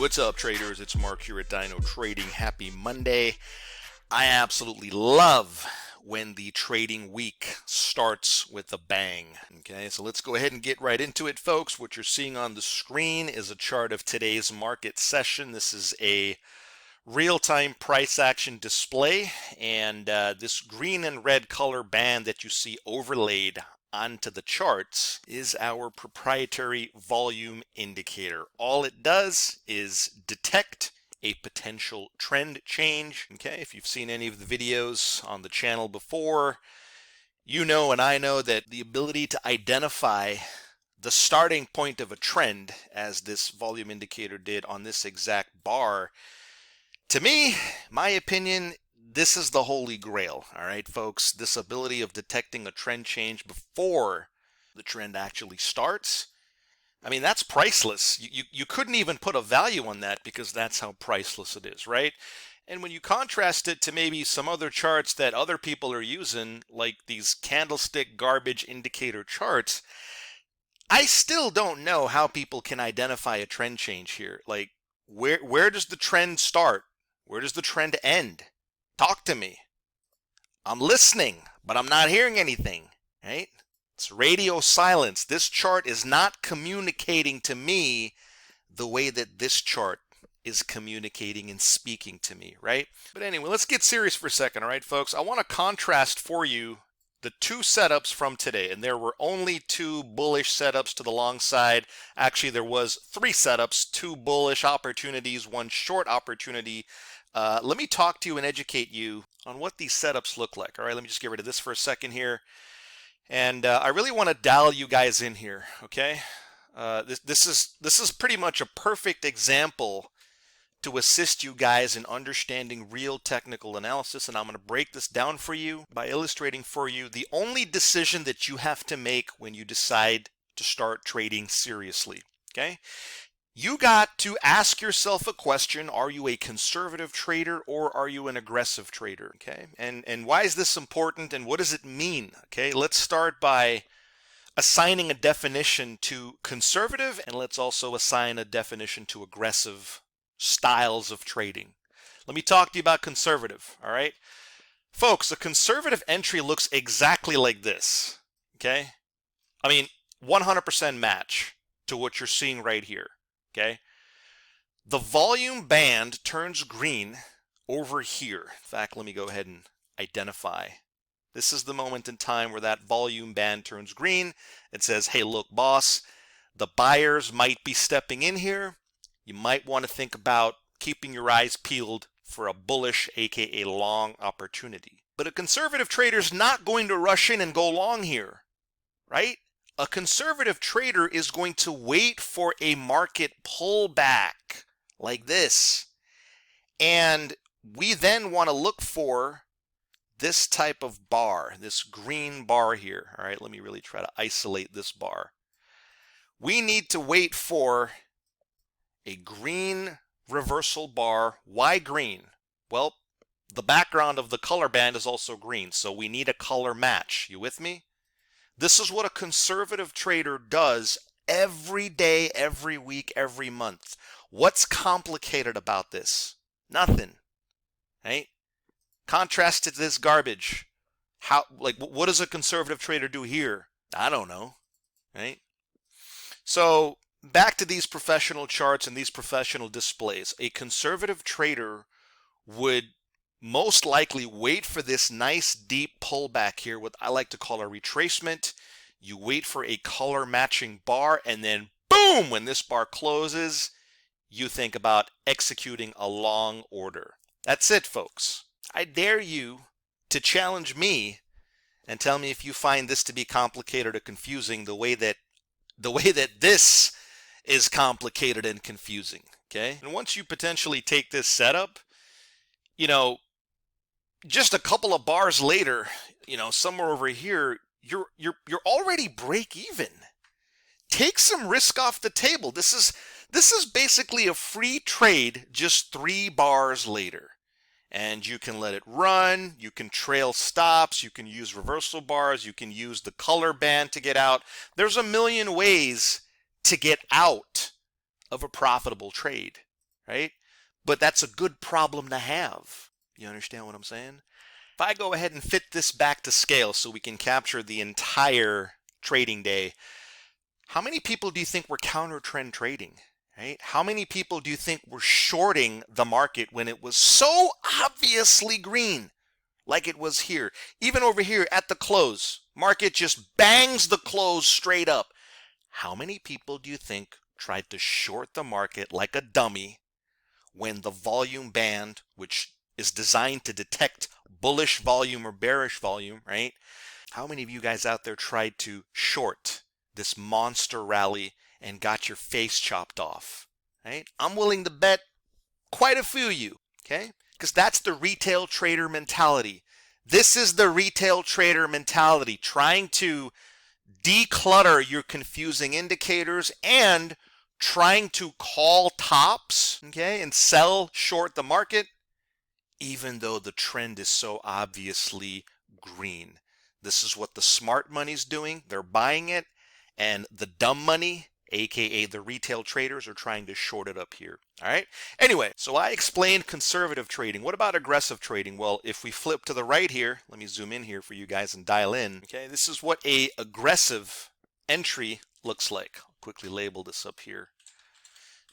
What's up, traders? It's Mark here at DynoTrading. Happy Monday. I absolutely love when the trading week starts with a bang. Okay, so let's go ahead and get right into it, folks. What you're seeing on the screen is a chart of today's market session. This is a real-time price action display, and this green and red color band that you see overlaid onto the charts is our proprietary volume indicator. All it does is detect a potential trend change. Okay, if you've seen any of the videos on the channel before, you know and I know that the ability to identify the starting point of a trend, as this volume indicator did on this exact bar, to me, my opinion, this is the holy grail. All right, folks, this ability of detecting a trend change before the trend actually starts. I mean, that's priceless. You couldn't even put a value on that because that's how priceless it is, right? And when you contrast it to maybe some other charts that other people are using, like these candlestick garbage indicator charts, I still don't know how people can identify a trend change here. Like, where does the trend start? Where does the trend end? Talk to me. I'm listening, but I'm not hearing anything, right? It's radio silence. This chart is not communicating to me the way that this chart is communicating and speaking to me, right? But anyway, let's get serious for a second, all right, folks? I want to contrast for you the two setups from today, and there were only two bullish setups to the long side. Actually, there was three setups, two bullish opportunities, one short opportunity. Let me talk to you and educate you on what these setups look like. All right, let me just get rid of this for a second here. And I really want to dial you guys in here, okay? This is pretty much a perfect example to assist you guys in understanding real technical analysis, and I'm going to break this down for you by illustrating for you the only decision that you have to make when you decide to start trading seriously, okay? You got to ask yourself a question: are you a conservative trader or are you an aggressive trader? Okay, and why is this important and what does it mean? Okay, let's start by assigning a definition to conservative, and let's also assign a definition to aggressive styles of trading. Let me talk to you about conservative, all right? Folks, a conservative entry looks exactly like this, okay? I mean, 100% match to what you're seeing right here. Okay, the volume band turns green over here. In fact, let me go ahead and identify. This is the moment in time where that volume band turns green. It says, hey, look, boss, the buyers might be stepping in here. You might want to think about keeping your eyes peeled for a bullish, aka long opportunity. But a conservative trader is not going to rush in and go long here, right? A conservative trader is going to wait for a market pullback like this. And we then want to look for this type of bar, this green bar here. All right, let me really try to isolate this bar. We need to wait for a green reversal bar. Why green? Well, the background of the color band is also green, so we need a color match. You with me? This is what a conservative trader does every day, every week, every month. What's complicated about this? Nothing, right? Contrast to this garbage. What does a conservative trader do here? I don't know, right? So back to these professional charts and these professional displays. A conservative trader would most likely wait for this nice deep pullback here, what I like to call a retracement. You wait for a color matching bar, and then boom, when this bar closes, you think about executing a long order. That's it, folks. I dare you to challenge me and tell me if you find this to be complicated or confusing the way that this is complicated and confusing, okay? And once you potentially take this setup, you know, just a couple of bars later, you know, somewhere over here, you're already break even. Take some risk off the table. This is basically a free trade just 3 bars later. And you can let it run, you can trail stops, you can use reversal bars, you can use the color band to get out. There's a million ways to get out of a profitable trade, right? But that's a good problem to have. You understand what I'm saying? If I go ahead and fit this back to scale so we can capture the entire trading day, how many people do you think were counter trend trading? Right? How many people do you think were shorting the market when it was so obviously green, like it was here? Even over here at the close, market just bangs the close straight up. How many people do you think tried to short the market like a dummy when the volume band, which is designed to detect bullish volume or bearish volume, right? How many of you guys out there tried to short this monster rally and got your face chopped off, right? I'm willing to bet quite a few of you, okay? Because that's the retail trader mentality. This is the retail trader mentality, trying to declutter your confusing indicators and trying to call tops, okay, and sell short the market, even though the trend is so obviously green. This is what the smart money's doing. They're buying it, and the dumb money, aka the retail traders, are trying to short it up here. All right. Anyway, so I explained conservative trading. What about aggressive trading? Well, if we flip to the right here, let me zoom in here for you guys and dial in. Okay, this is what a aggressive entry looks like. I'll quickly label this up here.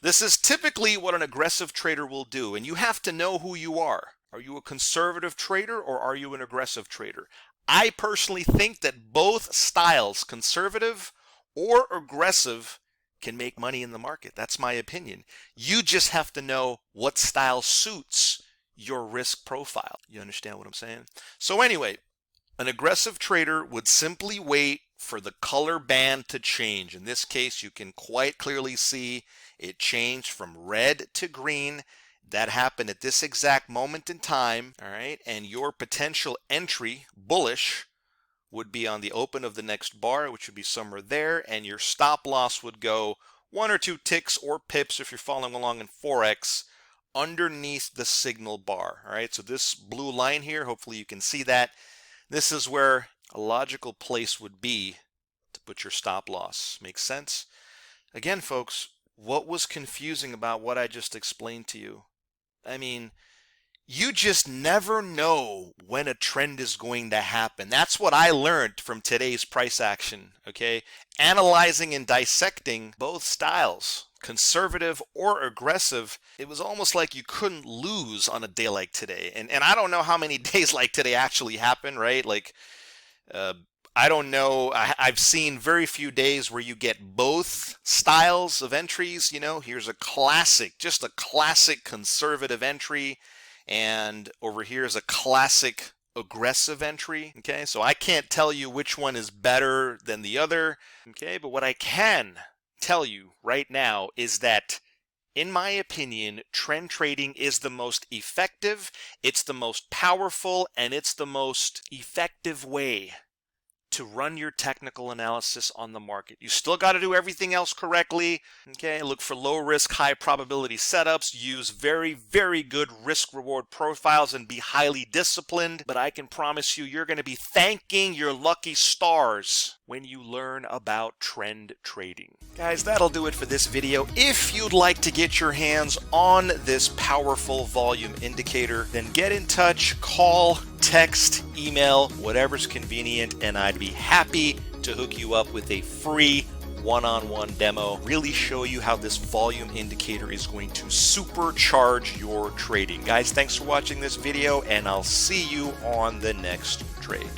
This is typically what an aggressive trader will do, and you have to know who you are. Are you a conservative trader or are you an aggressive trader? I personally think that both styles, conservative or aggressive, can make money in the market. That's my opinion. You just have to know what style suits your risk profile. You understand what I'm saying? So anyway, an aggressive trader would simply wait for the color band to change. In this case, you can quite clearly see it changed from red to green. That happened at this exact moment in time, all right? And your potential entry, bullish, would be on the open of the next bar, which would be somewhere there, and your stop loss would go 1 or 2 ticks or pips if you're following along in Forex underneath the signal bar, all right? So this blue line here, hopefully you can see that. This is where a logical place would be to put your stop loss. Makes sense? Again, folks, what was confusing about what I just explained to you? I mean, you just never know when a trend is going to happen. That's what I learned from today's price action, okay? Analyzing and dissecting both styles, conservative or aggressive, it was almost like you couldn't lose on a day like today. And I don't know how many days like today actually happen, right? Like, I don't know. I've seen very few days where you get both styles of entries. You know, here's a classic, just a classic conservative entry. And over here is a classic aggressive entry. Okay, so I can't tell you which one is better than the other. Okay, but what I can tell you right now is that, in my opinion, trend trading is the most effective, it's the most powerful, and it's the most effective way to run your technical analysis on the market. You still got to do everything else correctly. Okay, look for low risk, high probability setups, use very, very good risk reward profiles, and be highly disciplined. But I can promise you, you're going to be thanking your lucky stars when you learn about trend trading. Guys, that'll do it for this video. If you'd like to get your hands on this powerful volume indicator, then get in touch, call, text, email, whatever's convenient, and I'd be happy to hook you up with a free one-on-one demo, really show you how this volume indicator is going to supercharge your trading. Guys, thanks for watching this video, and I'll see you on the next trade.